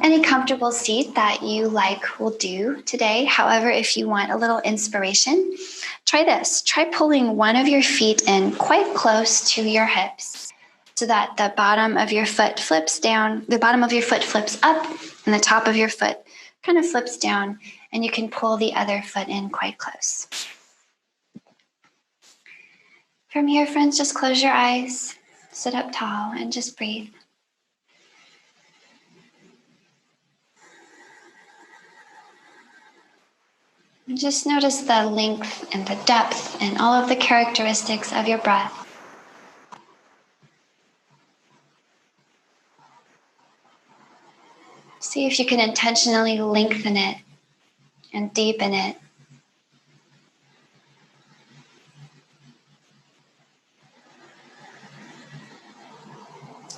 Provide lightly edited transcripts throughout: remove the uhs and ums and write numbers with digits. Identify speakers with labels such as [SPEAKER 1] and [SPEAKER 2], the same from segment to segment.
[SPEAKER 1] any comfortable seat that you like will do today. However, if you want a little inspiration, try this. Try pulling one of your feet in quite close to your hips so that the bottom of your foot flips down, the bottom of your foot flips up, and the top of your foot kind of flips down, and you can pull the other foot in quite close. From here, friends, just close your eyes, sit up tall, and just breathe. And just notice the length and the depth and all of the characteristics of your breath. See if you can intentionally lengthen it and deepen it.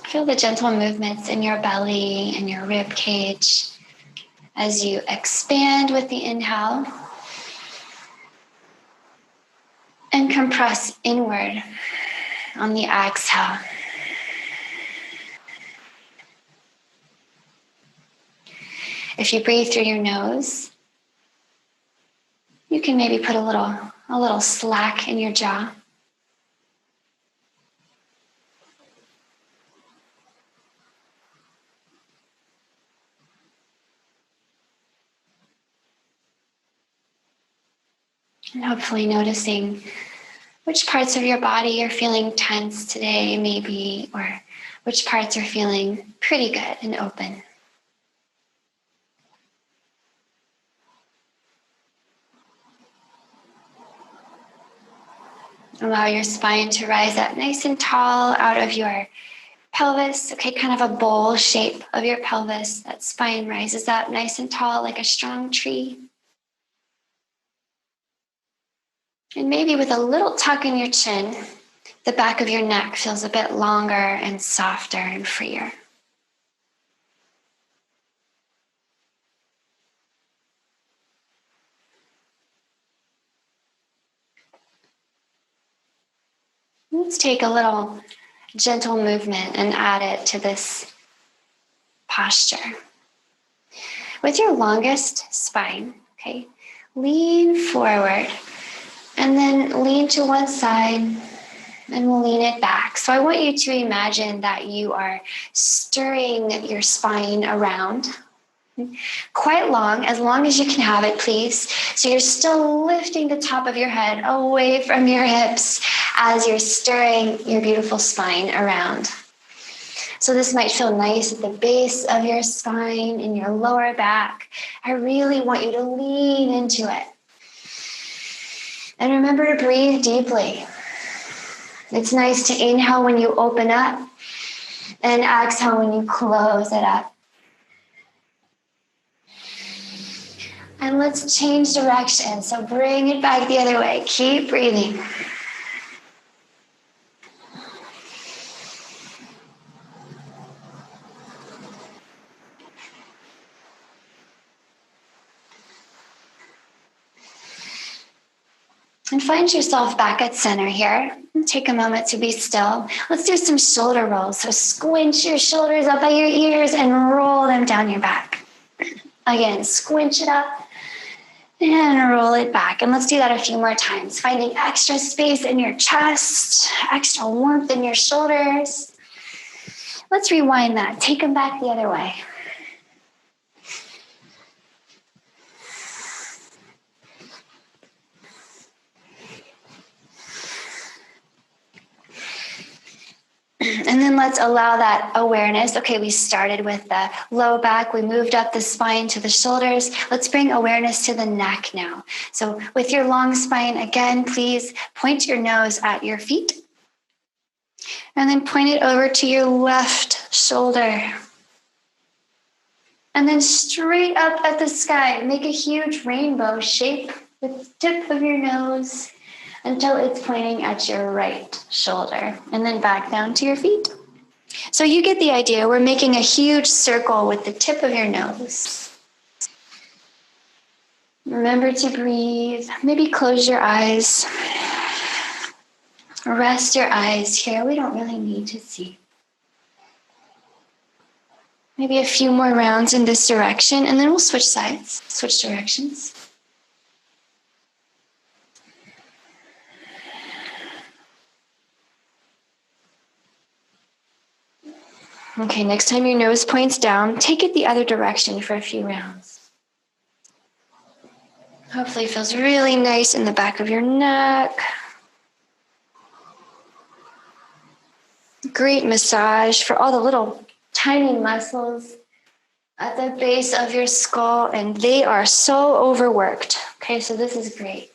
[SPEAKER 1] Feel the gentle movements in your belly and your rib cage as you expand with the inhale and compress inward on the exhale. If you breathe through your nose, you can maybe put a little slack in your jaw. And hopefully noticing which parts of your body are feeling tense today, maybe, or which parts are feeling pretty good and open. Allow your spine to rise up nice and tall out of your pelvis. Okay, kind of a bowl shape of your pelvis. That spine rises up nice and tall like a strong tree. And maybe with a little tuck in your chin, the back of your neck feels a bit longer and softer and freer. Let's take a little gentle movement and add it to this posture. With your longest spine, okay, lean forward and then lean to one side and we'll lean it back. So I want you to imagine that you are stirring your spine around quite long as you can have it, please. So you're still lifting the top of your head away from your hips as you're stirring your beautiful spine around. So this might feel nice at the base of your spine, in your lower back. I really want you to lean into it. And remember to breathe deeply. It's nice to inhale when you open up and exhale when you close it up. And let's change direction. So bring it back the other way. Keep breathing. And find yourself back at center here. Take a moment to be still. Let's do some shoulder rolls. So squinch your shoulders up by your ears and roll them down your back. Again, squinch it up and roll it back. And let's do that a few more times. Finding extra space in your chest, extra warmth in your shoulders. Let's rewind that. Take them back the other way. And then let's allow that awareness. Okay, we started with the low back. We moved up the spine to the shoulders. Let's bring awareness to the neck now. So with your long spine, again, please point your nose at your feet. And then point it over to your left shoulder. And then straight up at the sky. Make a huge rainbow shape with the tip of your nose until it's pointing at your right shoulder, and then back down to your feet. So you get the idea. We're making a huge circle with the tip of your nose. Remember to breathe. Maybe close your eyes. Rest your eyes here. We don't really need to see. Maybe a few more rounds in this direction, and then we'll switch sides, switch directions. Okay, next time your nose points down, take it the other direction for a few rounds. Hopefully it feels really nice in the back of your neck. Great massage for all the little tiny muscles at the base of your skull, and they are so overworked. Okay, so this is great.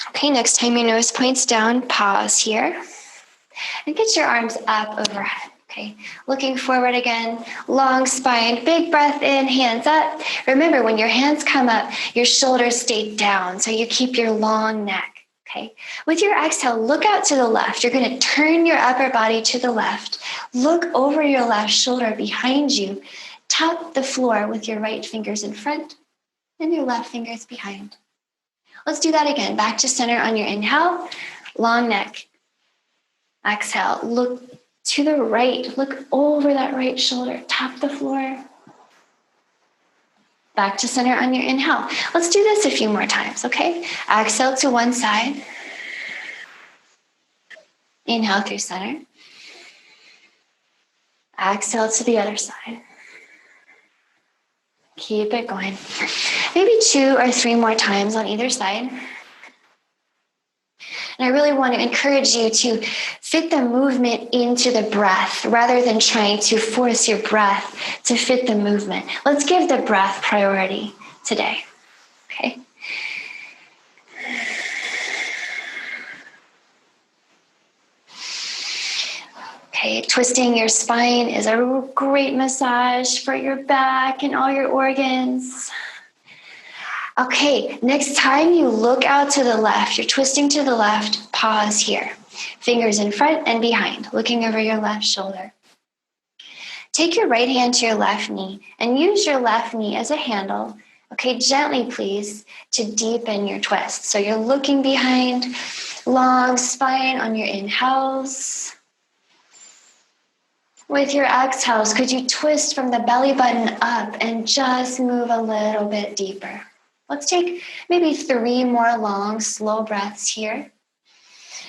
[SPEAKER 1] Okay, next time your nose points down, pause here and get your arms up overhead. Okay, looking forward again, long spine, big breath in, hands up. Remember, when your hands come up, your shoulders stay down, so you keep your long neck. Okay, with your exhale, look out to the left. You're going to turn your upper body to the left. Look over your left shoulder behind you. Tap the floor with your right fingers in front and your left fingers behind. Let's do that again. Back to center on your inhale, long neck. Exhale, look to the right. Look over that right shoulder. Tap the floor. Back to center on your inhale. Let's do this a few more times, okay? Exhale to one side. Inhale through center. Exhale to the other side. Keep it going. Maybe 2 or 3 more times on either side. And I really want to encourage you to fit the movement into the breath rather than trying to force your breath to fit the movement. Let's give the breath priority today, okay? Okay, twisting your spine is a great massage for your back and all your organs. Okay, next time you look out to the left, you're twisting to the left, pause here. Fingers in front and behind, looking over your left shoulder. Take your right hand to your left knee and use your left knee as a handle. Okay, gently please, to deepen your twist. So you're looking behind, long spine on your inhales. With your exhales, could you twist from the belly button up and just move a little bit deeper? Let's take maybe 3 more long, slow breaths here.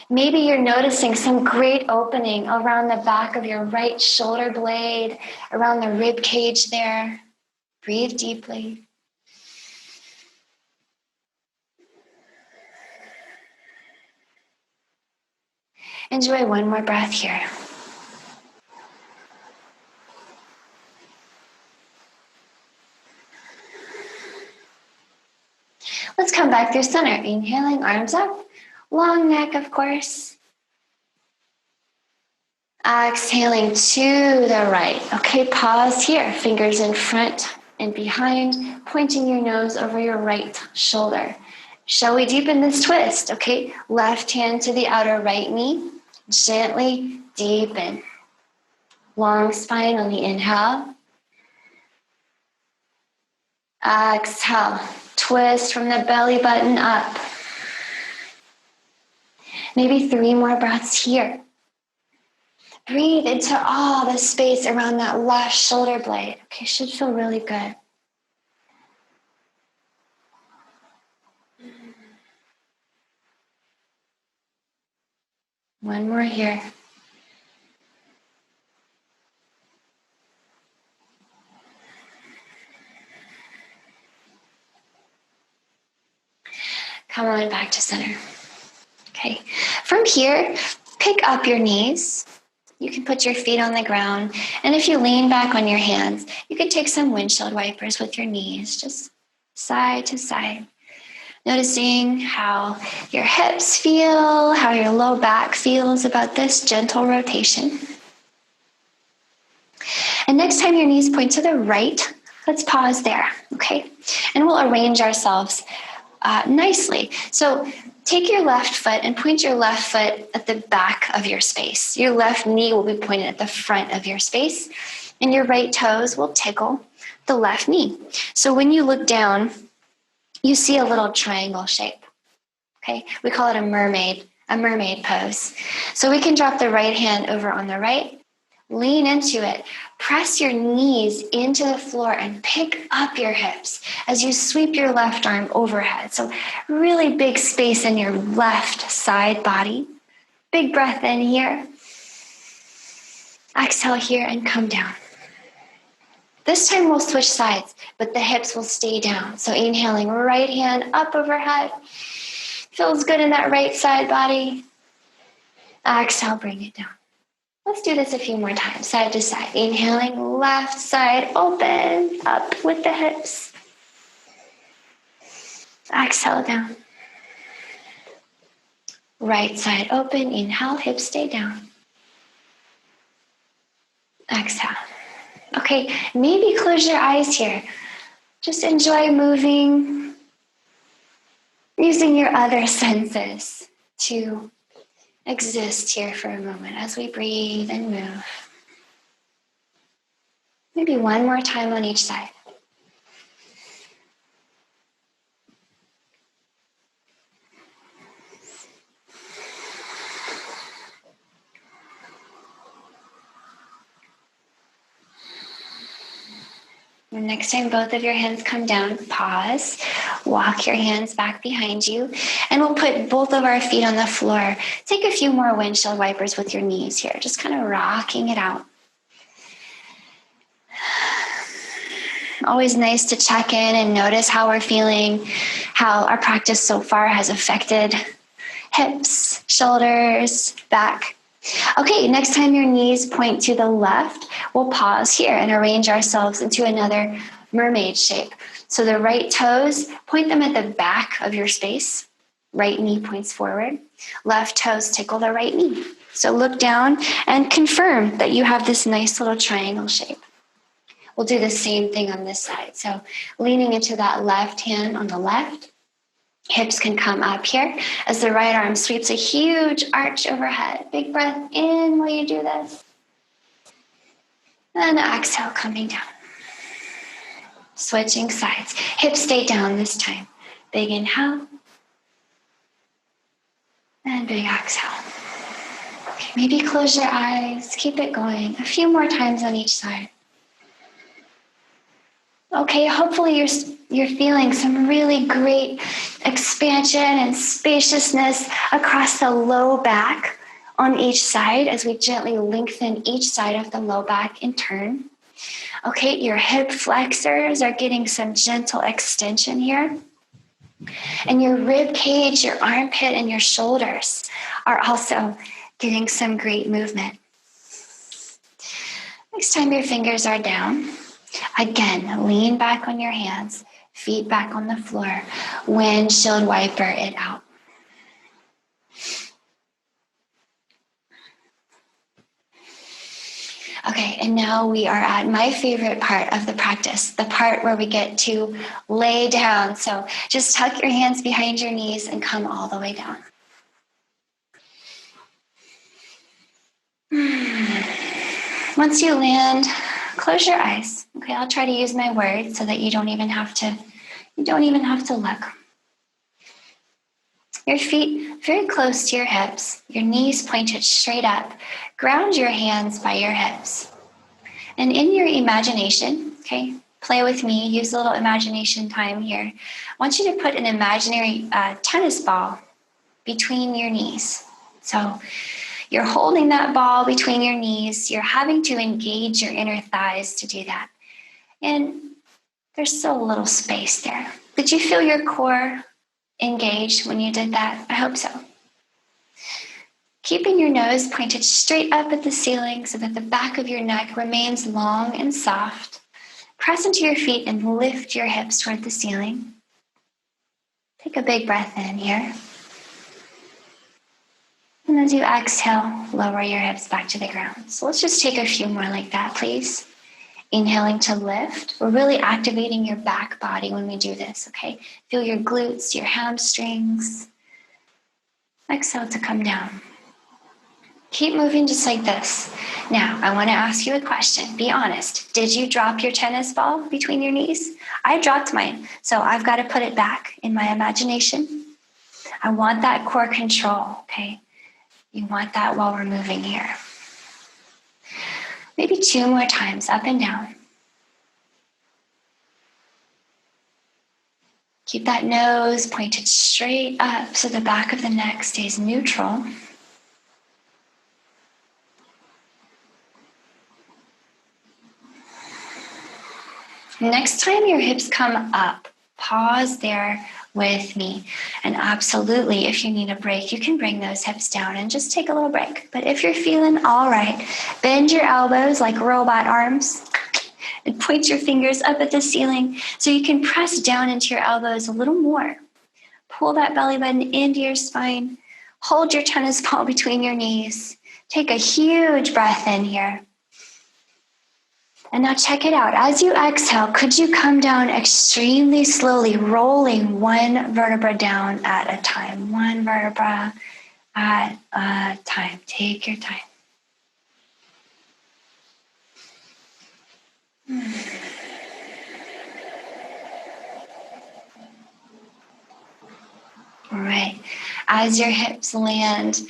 [SPEAKER 1] Maybe you're noticing some great opening around the back of your right shoulder blade, around the rib cage there. Breathe deeply. Enjoy one more breath here. Let's come back through center. Inhaling, arms up. Long neck, of course. Exhaling to the right. Okay, pause here. Fingers in front and behind, pointing your nose over your right shoulder. Shall we deepen this twist? Okay, left hand to the outer right knee. Gently deepen. Long spine on the inhale. Exhale. Twist from the belly button up. Maybe 3 more breaths here. Breathe into all the space around that left shoulder blade. Okay, should feel really good. One more here. Come on back to center. Okay, from here, pick up your knees. You can put your feet on the ground. And if you lean back on your hands, you could take some windshield wipers with your knees, just side to side. Noticing how your hips feel, how your low back feels about this gentle rotation. And next time your knees point to the right, let's pause there, okay? And we'll arrange ourselves nicely. So take your left foot and point your left foot at the back of your space. Your left knee will be pointed at the front of your space, and your right toes will tickle the left knee. So when you look down, you see a little triangle shape. Okay, we call it a mermaid pose. So we can drop the right hand over on the right, Lean into it. Press your knees into the floor and pick up your hips as you sweep your left arm overhead. So really big space in your left side body. Big breath in here. Exhale here and come down. This time we'll switch sides, but the hips will stay down. So inhaling, right hand up overhead. Feels good in that right side body. Exhale, bring it down. Let's do this a few more times, side to side. Inhaling, left side open, up with the hips. Exhale down. Right side open, inhale, hips stay down. Exhale. Okay, maybe close your eyes here. Just enjoy moving, using your other senses to exist here for a moment as we breathe and move. Maybe one more time on each side. And next time both of your hands come down, pause, walk your hands back behind you, and we'll put both of our feet on the floor. Take a few more windshield wipers with your knees here, just kind of rocking it out. Always nice to check in and notice how we're feeling, how our practice so far has affected hips, shoulders, back. Okay, next time your knees point to the left, we'll pause here and arrange ourselves into another mermaid shape. So the right toes, point them at the back of your space. Right knee points forward. Left toes tickle the right knee. So look down and confirm that you have this nice little triangle shape. We'll do the same thing on this side. So leaning into that left hand on the left. Hips can come up here as the right arm sweeps a huge arch overhead. Big breath in while you do this. And exhale, coming down. Switching sides. Hips stay down this time. Big inhale. And big exhale. Okay, maybe close your eyes. Keep it going. A few more times on each side. Okay, hopefully you're feeling some really great expansion and spaciousness across the low back on each side as we gently lengthen each side of the low back in turn. Okay, your hip flexors are getting some gentle extension here. And your rib cage, your armpit, and your shoulders are also getting some great movement. Next time your fingers are down, again, lean back on your hands, feet back on the floor, windshield wiper it out. Okay, and now we are at my favorite part of the practice, the part where we get to lay down. So just tuck your hands behind your knees and come all the way down. Once you land, close your eyes. Okay, I'll try to use my words so that you don't even have to look. Your feet very close to your hips, your knees pointed straight up. Ground your hands by your hips. And in your imagination, okay, play with me, use a little imagination time here. I want you to put an imaginary tennis ball between your knees. So you're holding that ball between your knees. You're having to engage your inner thighs to do that. And there's still a little space there. Did you feel your core engaged when you did that? I hope so. Keeping your nose pointed straight up at the ceiling so that the back of your neck remains long and soft. Press into your feet and lift your hips toward the ceiling. Take a big breath in here. And as you exhale, lower your hips back to the ground. So let's just take a few more like that, please. Inhaling to lift. We're really activating your back body when we do this, okay? Feel your glutes, your hamstrings. Exhale to come down. Keep moving just like this. Now, I want to ask you a question. Be honest. Did you drop your tennis ball between your knees? I dropped mine, so I've got to put it back in my imagination. I want that core control, okay? You want that while we're moving here. Maybe 2 more times, up and down. Keep that nose pointed straight up so the back of the neck stays neutral. Next time your hips come up, pause there with me. And absolutely, if you need a break, you can bring those hips down and just take a little break. But if you're feeling all right, bend your elbows like robot arms and point your fingers up at the ceiling so you can press down into your elbows a little more. Pull that belly button into your spine. Hold your tennis ball between your knees. Take a huge breath in here. And now check it out. As you exhale, could you come down extremely slowly, rolling one vertebra down at a time? One vertebra at a time. Take your time. All right. As your hips land,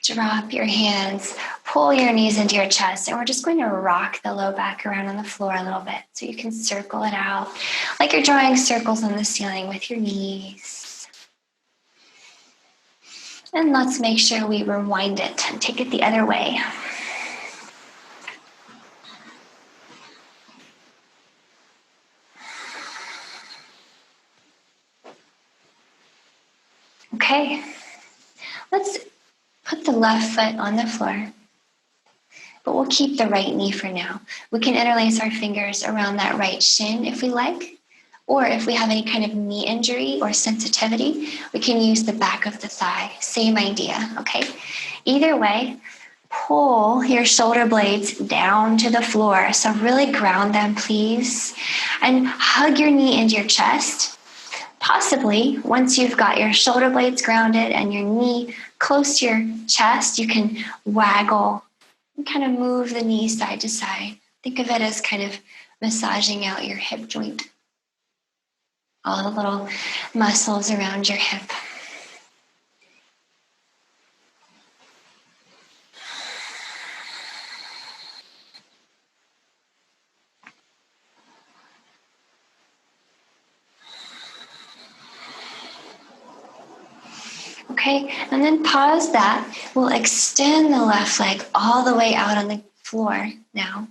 [SPEAKER 1] drop your hands, pull your knees into your chest, and we're just going to rock the low back around on the floor a little bit so you can circle it out like you're drawing circles on the ceiling with your knees. And let's make sure we rewind it and take it the other way. Okay, let's put the left foot on the floor, but we'll keep the right knee for now. We can interlace our fingers around that right shin if we like, or if we have any kind of knee injury or sensitivity, we can use the back of the thigh. Same idea, okay? Either way, pull your shoulder blades down to the floor. So really ground them, please, and hug your knee into your chest. Possibly, once you've got your shoulder blades grounded and your knee close to your chest, you can waggle and kind of move the knee side to side. Think of it as kind of massaging out your hip joint, all the little muscles around your hip. Okay, and then pause that. We'll extend the left leg all the way out on the floor now.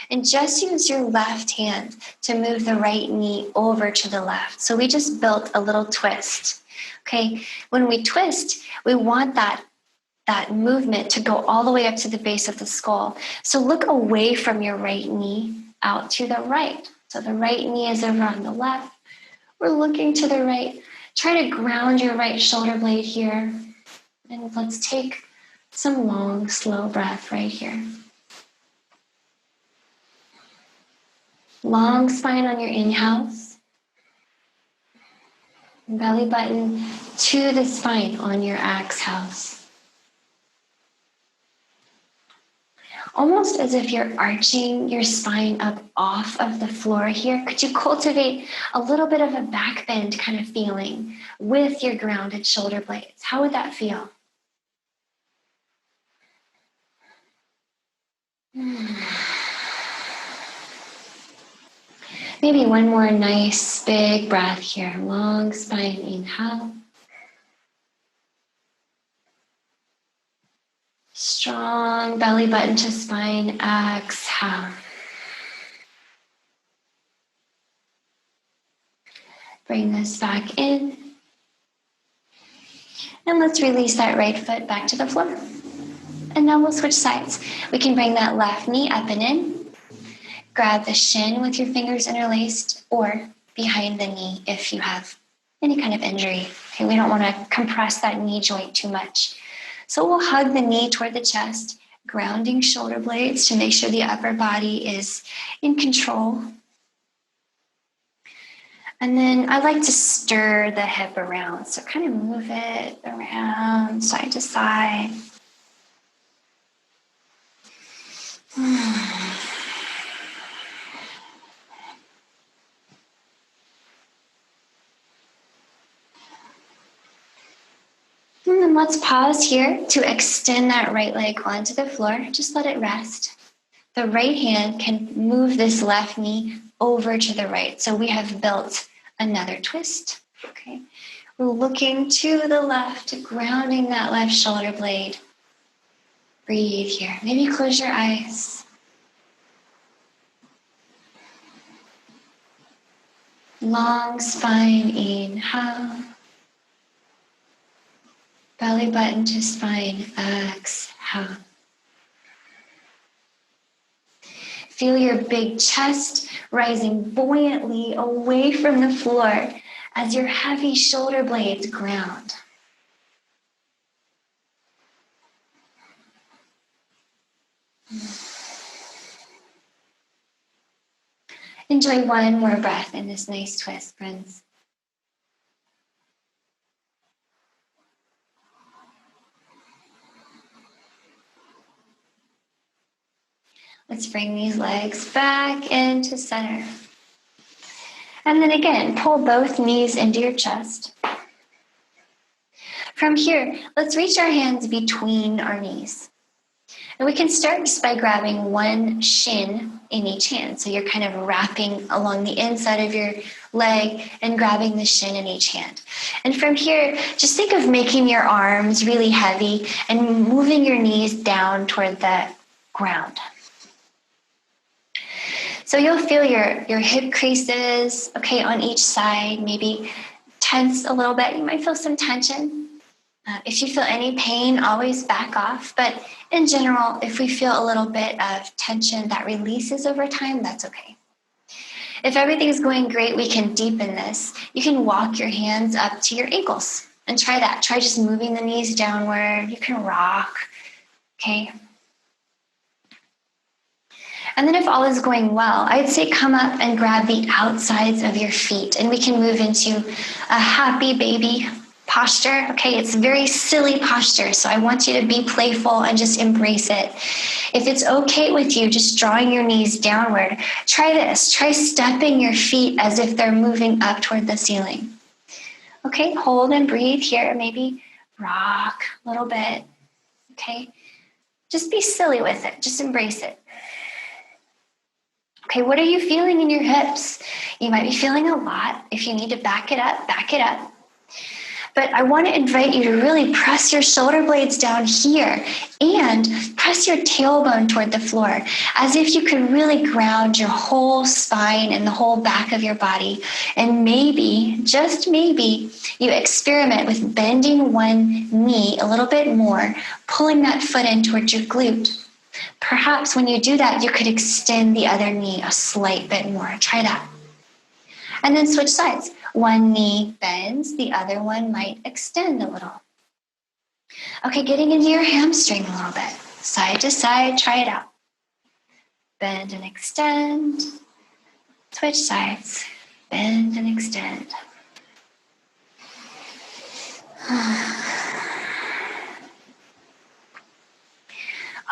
[SPEAKER 1] And just use your left hand to move the right knee over to the left. So we just built a little twist. Okay, when we twist, we want that movement to go all the way up to the base of the skull. So look away from your right knee out to the right. So the right knee is over on the left. We're looking to the right. Try to ground your right shoulder blade here. And let's take some long, slow breath right here. Long spine on your inhales. Belly button to the spine on your exhales. Almost as if you're arching your spine up off of the floor here. Could you cultivate a little bit of a back bend kind of feeling with your grounded shoulder blades? How would that feel? Maybe one more nice big breath here. Long spine inhale. Strong belly button to spine, exhale. Bring this back in. And let's release that right foot back to the floor. And now we'll switch sides. We can bring that left knee up and in. Grab the shin with your fingers interlaced or behind the knee if you have any kind of injury. Okay, we don't want to compress that knee joint too much. So we'll hug the knee toward the chest, grounding shoulder blades to make sure the upper body is in control. And then I like to stir the hip around. So kind of move it around side to side. And then let's pause here to extend that right leg onto the floor. Just let it rest. the right hand can move this left knee over to the right. So we have built another twist. Okay. We're looking to the left, grounding that left shoulder blade. Breathe here. Maybe close your eyes. Long spine, inhale. Belly button to spine, exhale. Feel your big chest rising buoyantly away from the floor as your heavy shoulder blades ground. Enjoy one more breath in this nice twist, friends. Let's bring these legs back into center. And then again, pull both knees into your chest. From here, let's reach our hands between our knees. And we can start just by grabbing one shin in each hand. So you're kind of wrapping along the inside of your leg and grabbing the shin in each hand. And from here, just think of making your arms really heavy and moving your knees down toward the ground. So you'll feel your hip creases, okay, on each side, maybe tense a little bit. You might feel some tension. If you feel any pain, always back off. But in general, if we feel a little bit of tension that releases over time, that's okay. If everything's going great, we can deepen this. You can walk your hands up to your ankles and try that. Try just moving the knees downward. You can rock, okay? And then if all is going well, I'd say come up and grab the outsides of your feet and we can move into a happy baby posture. Okay, it's very silly posture, so I want you to be playful and just embrace it. If it's okay with you, just drawing your knees downward, try this. Try stepping your feet as if they're moving up toward the ceiling. Okay, hold and breathe here. Maybe rock a little bit. Okay, just be silly with it. Just embrace it. Okay, what are you feeling in your hips? You might be feeling a lot. If you need to back it up, back it up. But I want to invite you to really press your shoulder blades down here and press your tailbone toward the floor as if you could really ground your whole spine and the whole back of your body. And maybe, just maybe, you experiment with bending one knee a little bit more, pulling that foot in towards your glute. Perhaps when you do that, you could extend the other knee a slight bit more. Try that. And then switch sides. One knee bends, the other one might extend a little. Okay, getting into your hamstring a little bit. Side to side, try it out. Bend and extend. Switch sides. Bend and extend.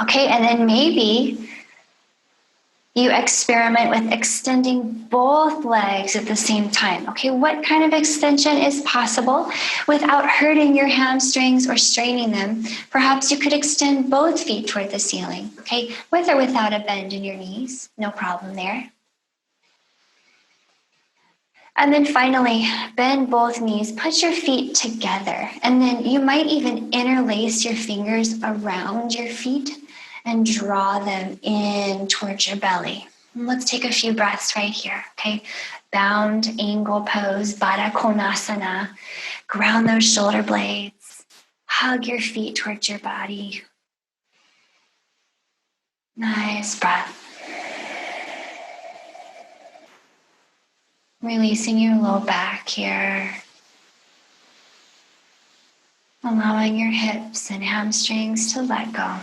[SPEAKER 1] Okay, and then maybe you experiment with extending both legs at the same time. Okay, what kind of extension is possible without hurting your hamstrings or straining them? Perhaps you could extend both feet toward the ceiling, okay, with or without a bend in your knees. No problem there. And then finally, bend both knees, put your feet together, and then you might even interlace your fingers around your feet and draw them in towards your belly. And let's take a few breaths right here, okay? Bound angle pose, Baddha Konasana. Ground those shoulder blades. Hug your feet towards your body. Nice breath. Releasing your low back here. Allowing your hips and hamstrings to let go.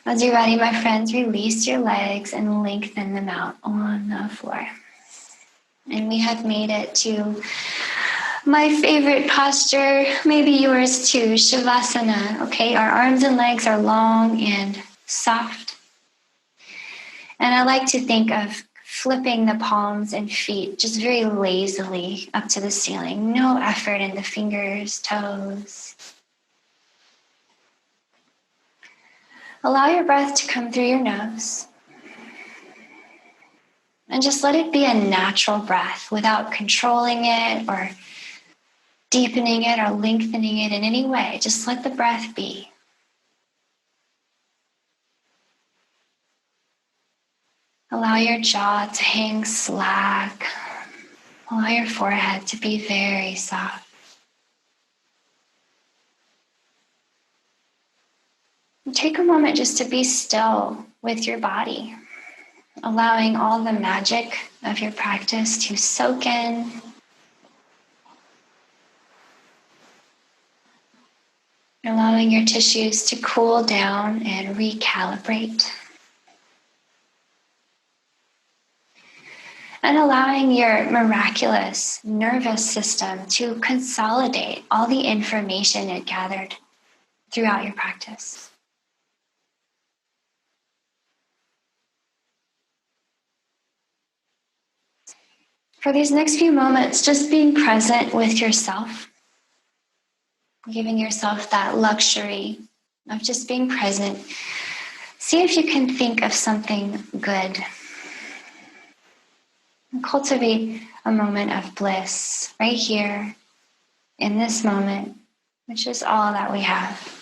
[SPEAKER 1] As you're ready, my friends, release your legs and lengthen them out on the floor. And we have made it to my favorite posture, maybe yours too, Shavasana. Okay, our arms and legs are long and soft. And I like to think of flipping the palms and feet just very lazily up to the ceiling. No effort in the fingers, toes. Allow your breath to come through your nose. And just let it be a natural breath without controlling it or deepening it or lengthening it in any way. Just let the breath be. Allow your jaw to hang slack. Allow your forehead to be very soft. And take a moment just to be still with your body, allowing all the magic of your practice to soak in. Allowing your tissues to cool down and recalibrate. And allowing your miraculous nervous system to consolidate all the information it gathered throughout your practice. For these next few moments, just being present with yourself, giving yourself that luxury of just being present. See if you can think of something good. And cultivate a moment of bliss right here in this moment, which is all that we have.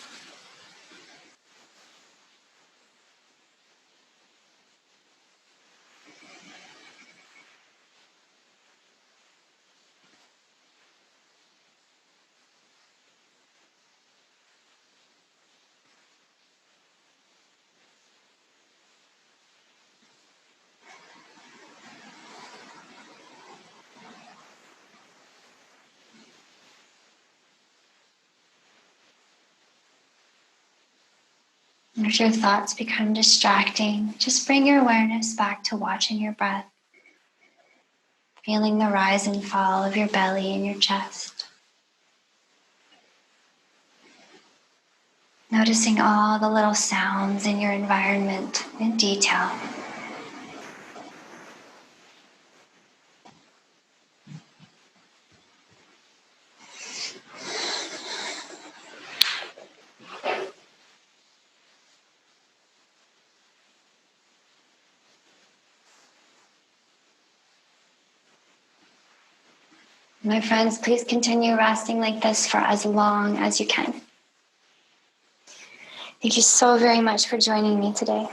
[SPEAKER 1] And if your thoughts become distracting, just bring your awareness back to watching your breath, feeling the rise and fall of your belly and your chest. Noticing all the little sounds in your environment in detail. My friends, please continue resting like this for as long as you can. Thank you so very much for joining me today.